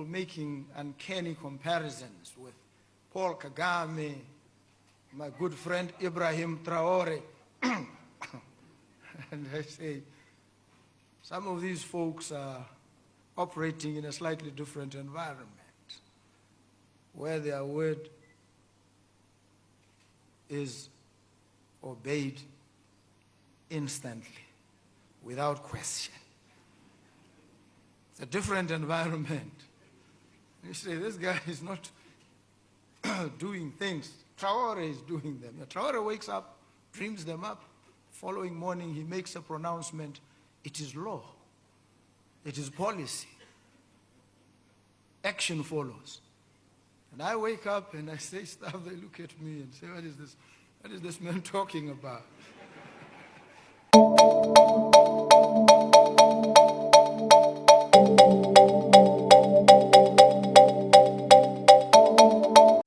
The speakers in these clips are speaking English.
making uncanny comparisons with Paul Kagame, my good friend Ibrahim Traore. And I say, some of these folks are operating in a slightly different environment, where their word is obeyed instantly, without question. It's a different environment. You say, this guy is not doing things. Traore is doing them. Traore wakes up, dreams them up. Following morning, he makes a pronouncement. It is law. It is policy. Action follows. And I wake up and I say stuff, they look at me and say, what is this? What is this man talking about?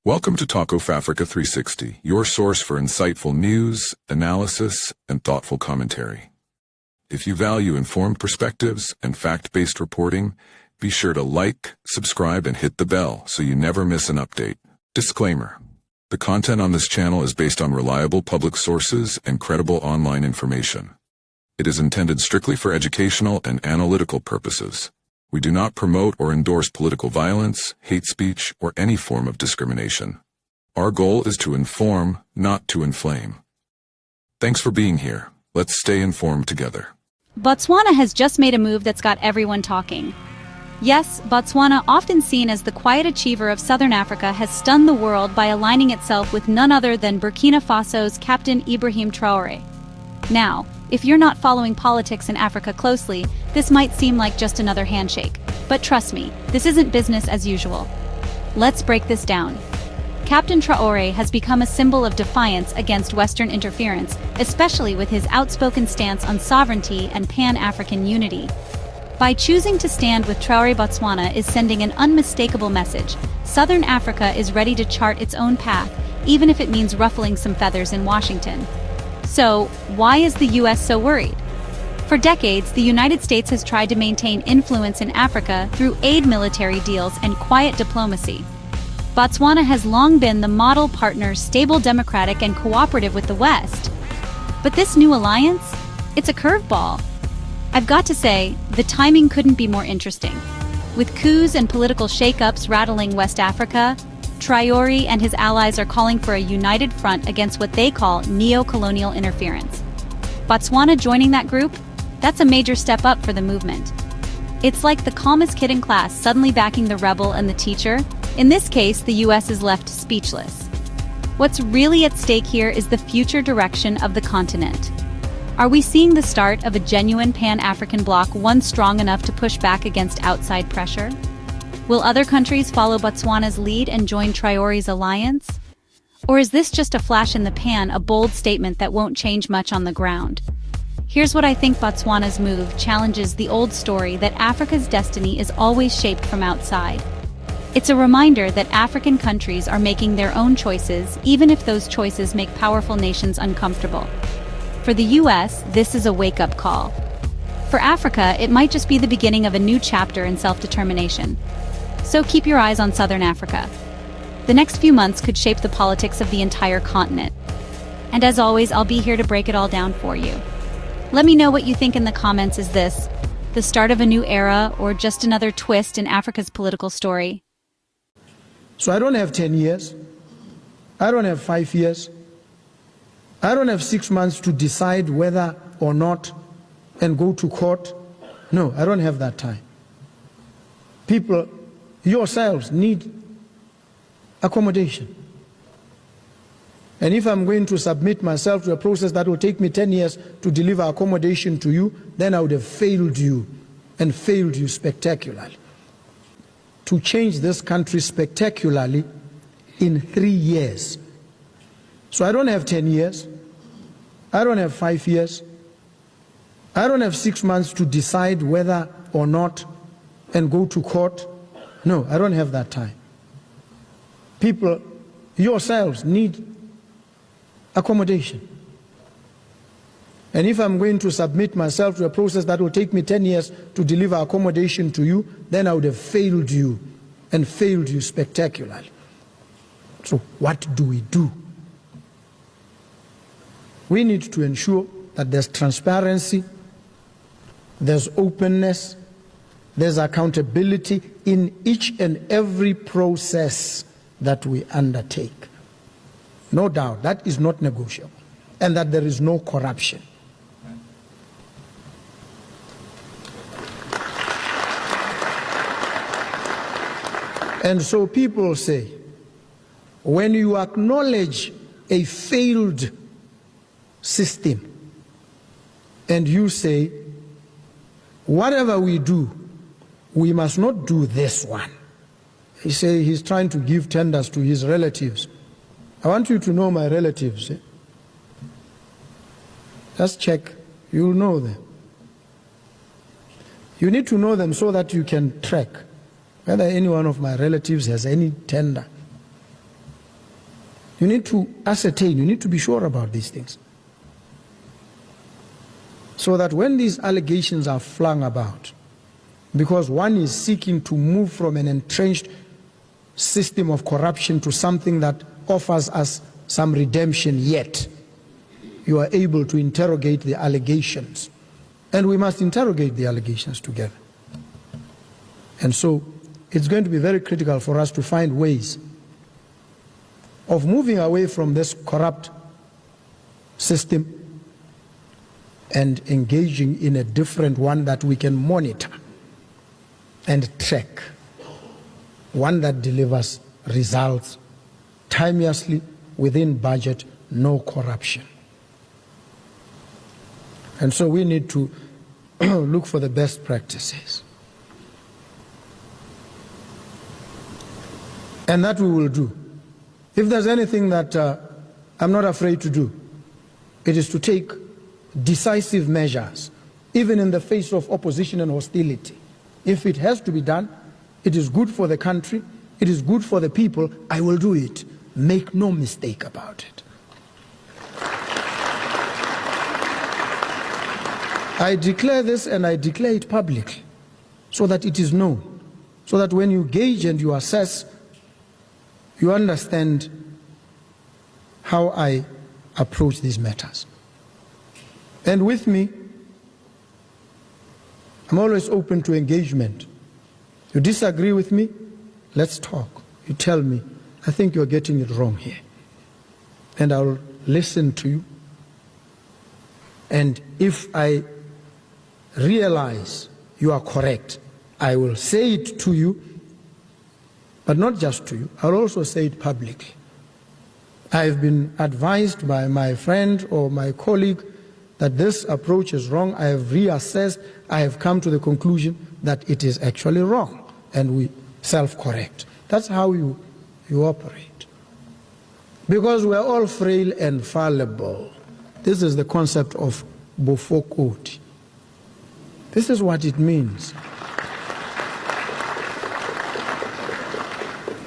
Welcome to Talk of Africa 360, your source for insightful news, analysis, and thoughtful commentary. If you value informed perspectives and fact-based reporting, be sure to like, subscribe, and hit the bell so you never miss an update. Disclaimer: the content on this channel is based on reliable public sources and credible online information. It is intended strictly for educational and analytical purposes. We do not promote or endorse political violence, hate speech, or any form of discrimination. Our goal is to inform, not to inflame. Thanks for being here. Let's stay informed together. Botswana has just made a move that's got everyone talking. Yes, Botswana, often seen as the quiet achiever of Southern Africa, has stunned the world by aligning itself with none other than Burkina Faso's Captain Ibrahim Traore. Now, if you're not following politics in Africa closely, this might seem like just another handshake. But trust me, this isn't business as usual. Let's break this down. Captain Traore has become a symbol of defiance against Western interference, especially with his outspoken stance on sovereignty and Pan-African unity. By choosing to stand with Traore, Botswana is sending an unmistakable message. Southern Africa is ready to chart its own path, even if it means ruffling some feathers in Washington. So, why is the US so worried? For decades, the United States has tried to maintain influence in Africa through aid, military deals, and quiet diplomacy. Botswana has long been the model partner, stable, democratic, and cooperative with the West. But this new alliance? It's a curveball. I've got to say, the timing couldn't be more interesting. With coups and political shakeups rattling West Africa, Traore and his allies are calling for a united front against what they call neo-colonial interference. Botswana joining that group? That's a major step up for the movement. It's like the calmest kid in class suddenly backing the rebel and the teacher. In this case, the US is left speechless. What's really at stake here is the future direction of the continent. Are we seeing the start of a genuine Pan-African bloc, one strong enough to push back against outside pressure? Will other countries follow Botswana's lead and join Traore's alliance? Or is this just a flash in the pan, a bold statement that won't change much on the ground? Here's what I think: Botswana's move challenges the old story that Africa's destiny is always shaped from outside. It's a reminder that African countries are making their own choices, even if those choices make powerful nations uncomfortable. For the US, this is a wake-up call. For Africa, it might just be the beginning of a new chapter in self-determination. So keep your eyes on Southern Africa. The next few months could shape the politics of the entire continent. And as always, I'll be here to break it all down for you. Let me know what you think in the comments. Is this the start of a new era, or just another twist in Africa's political story? So I don't have 10 years. I don't have 5 years. I don't have 6 months to decide whether or not and go to court. No, I don't have that time. People yourselves need accommodation. And if I'm going to submit myself to a process that will take me 10 years to deliver accommodation to you, then I would have failed you, and failed you spectacularly. To change this country spectacularly in 3 years. So I don't have 10 years. I don't have 5 years. I don't have 6 months to decide whether or not and go to court. No, I don't have that time. People yourselves need accommodation. And if I'm going to submit myself to a process that will take me 10 years to deliver accommodation to you, then I would have failed you, and failed you spectacularly. So what do we do? We need to ensure that there's transparency, there's openness, there's accountability in each and every process that we undertake. No doubt, that is not negotiable, and that there is no corruption. And so people say, when you acknowledge a failed system and you say, whatever we do, we must not do this one. He say he's trying to give tenders to his relatives. I want you to know my relatives. Just check, you'll know them. You need to know them so that you can track whether any one of my relatives has any tender. You need to ascertain, you need to be sure about these things. So that when these allegations are flung about, because one is seeking to move from an entrenched system of corruption to something that offers us some redemption, yet you are able to interrogate the allegations. And we must interrogate the allegations together. And so it's going to be very critical for us to find ways of moving away from this corrupt system and engaging in a different one that we can monitor and track, one that delivers results timeously, within budget, no corruption. And so we need to look for the best practices. And that we will do. If there's anything that I'm not afraid to do, it is to take decisive measures, even in the face of opposition and hostility. If it has to be done, it is good for the country, it is good for the people, I will do it. Make no mistake about it. I declare this, and I declare it publicly so that it is known, so that when you gauge and you assess, you understand how I approach these matters. And with me, I'm always open to engagement. You disagree with me? Let's talk. You tell me, I think you're getting it wrong here. And I'll listen to you. And if I realize you are correct, I will say it to you, but not just to you. I'll also say it publicly. I've been advised by my friend or my colleague that this approach is wrong. I have reassessed. I have come to the conclusion that it is actually wrong, and we self-correct. That's how you operate. Because we're all frail and fallible. This is the concept of bofokoti. This is what it means.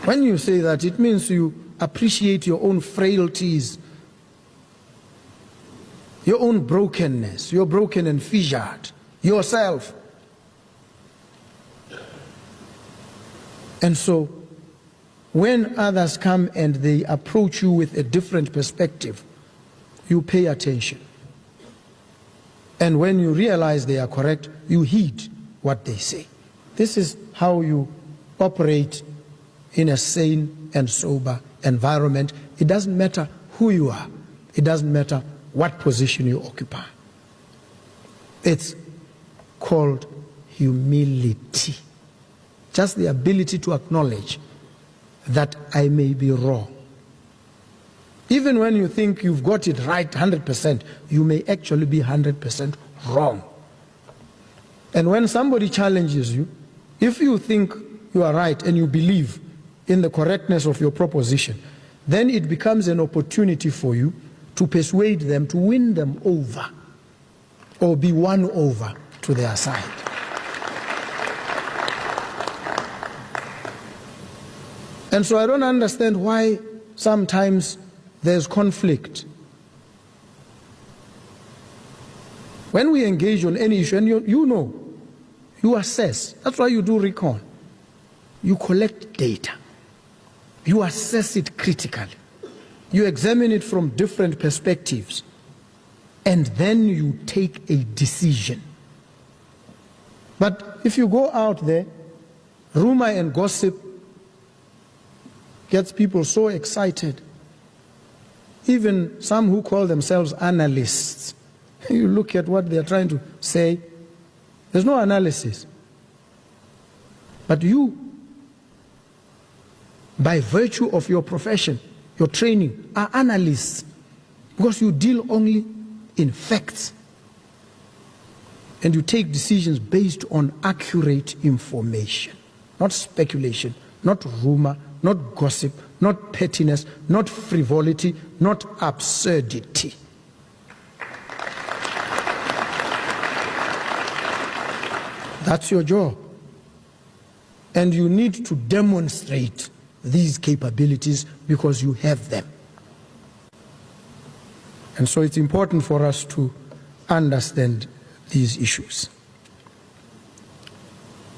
When you say that, it means you appreciate your own frailties, your own brokenness. You're broken and fissured yourself. And so, when others come and they approach you with a different perspective, you pay attention. And when you realize they are correct, you heed what they say. This is how you operate in a sane and sober environment. It doesn't matter who you are. It doesn't matter what position you occupy. It's called humility. Just the ability to acknowledge that I may be wrong. Even when you think you've got it right 100%, you may actually be 100% wrong. And when somebody challenges you, if you think you are right and you believe in the correctness of your proposition, then it becomes an opportunity for you to persuade them, to win them over, or be won over to their side. And so I don't understand why sometimes there's conflict. When we engage on any issue, and you know, you assess. That's why you do recon. you collect data, you assess it critically, you examine it from different perspectives, and then you take a decision. But if you go out there, rumor and gossip gets people so excited. Even some who call themselves analysts, you look at what they're trying to say, there's no analysis. But you, by virtue of your profession, your training, are analysts, because you deal only in facts. And you take decisions based on accurate information, not speculation, not rumor, not gossip, not pettiness, not frivolity, not absurdity. That's your job. And you need to demonstrate these capabilities because you have them. And so it's important for us to understand these issues.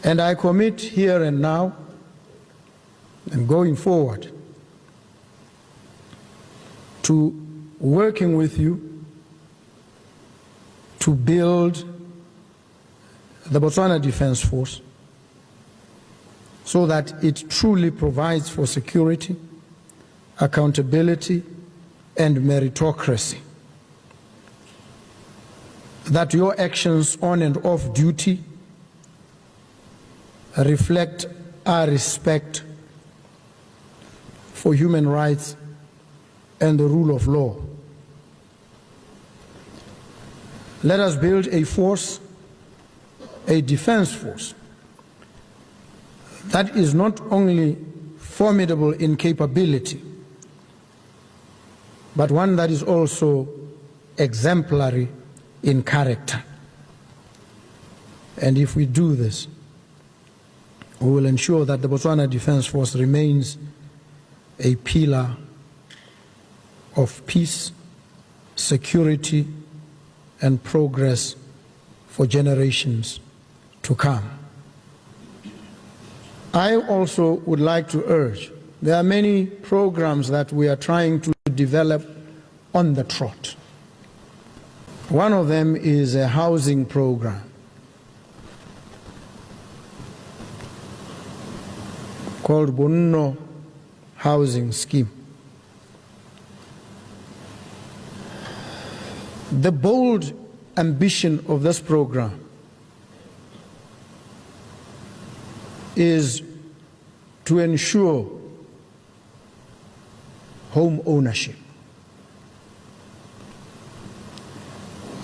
And I commit here and now and going forward to working with you to build the Botswana Defence Force so that it truly provides for security, accountability, and meritocracy. That your actions on and off duty reflect our respect for human rights and the rule of law. Let us build a force, a defense force, that is not only formidable in capability, but one that is also exemplary in character. And if we do this, we will ensure that the Botswana Defence Force remains a pillar of peace, security, and progress for generations to come. I also would like to urge, there are many programs that we are trying to develop on the trot. One of them is a housing program called Bonno Housing Scheme. The bold ambition of this program is to ensure home ownership.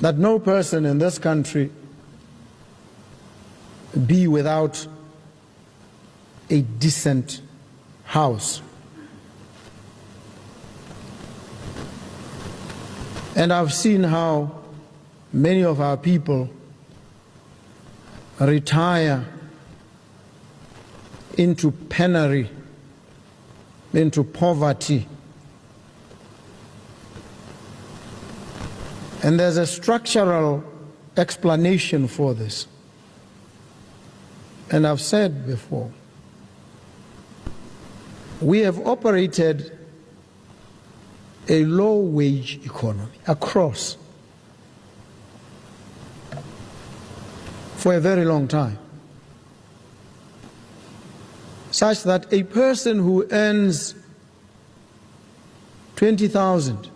That no person in this country be without a decent house. And I've seen how many of our people retire into penury, into poverty. And there's a structural explanation for this. And I've said before, we have operated a low-wage economy across for a very long time, such that a person who earns 20,000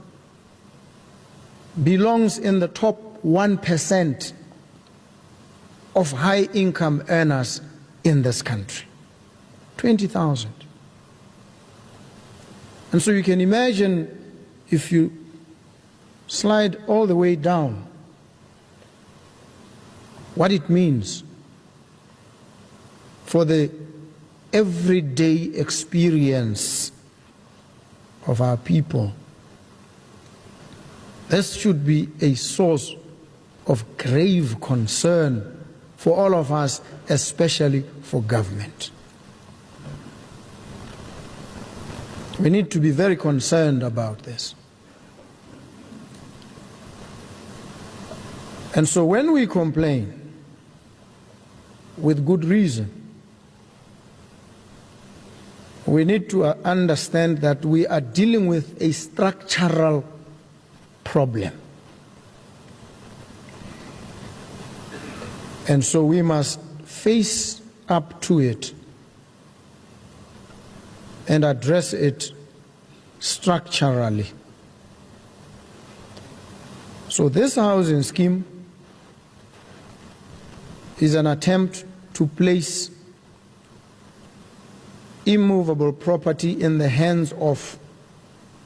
belongs in the top 1% of high-income earners in this country. 20,000. And so you can imagine, if you slide all the way down, what it means for the everyday experience of our people. This should be a source of grave concern for all of us, especially for government. We need to be very concerned about this. And so when we complain, with good reason, we need to understand that we are dealing with a structural problem. And so we must face up to it and address it structurally. So this housing scheme is an attempt to place immovable property in the hands of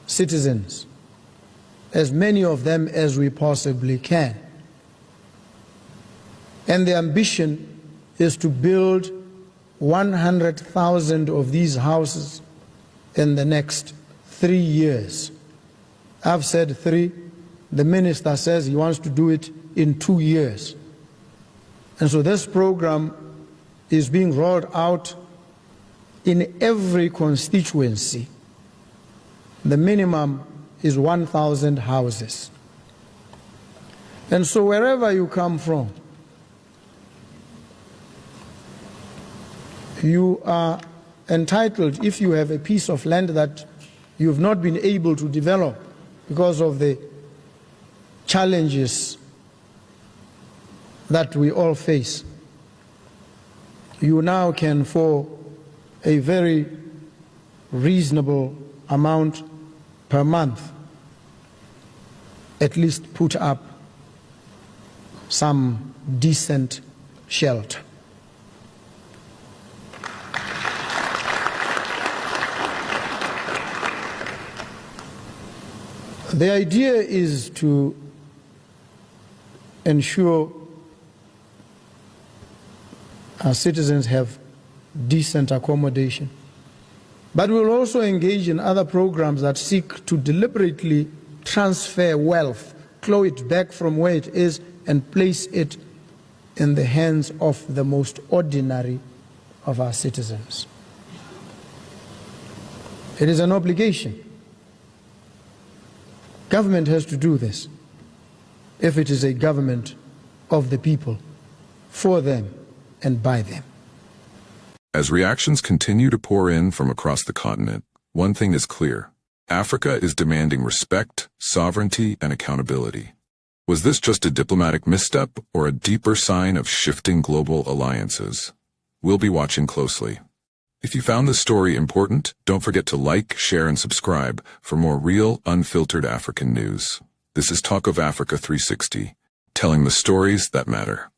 citizens, as many of them as we possibly can. And the ambition is to build 100,000 of these houses in the next 3 years. I've said 3. The minister says he wants to do it in 2 years. And so this program is being rolled out in every constituency. The minimum is 1,000 houses. And so wherever you come from, you are entitled, if you have a piece of land that you've not been able to develop because of the challenges that we all face, you now can, for a very reasonable amount per month, at least put up some decent shelter. The idea is to ensure our citizens have decent accommodation, but we'll also engage in other programs that seek to deliberately transfer wealth, claw it back from where it is and place it in the hands of the most ordinary of our citizens. It is an obligation. Government has to do this if it is a government of the people, for them and by them. As reactions continue to pour in from across the continent, one thing is clear. Africa is demanding respect, sovereignty, and accountability. Was this just a diplomatic misstep or a deeper sign of shifting global alliances? We'll be watching closely. If you found this story important, don't forget to like, share, and subscribe for more real, unfiltered African news. This is Talk of Africa 360, telling the stories that matter.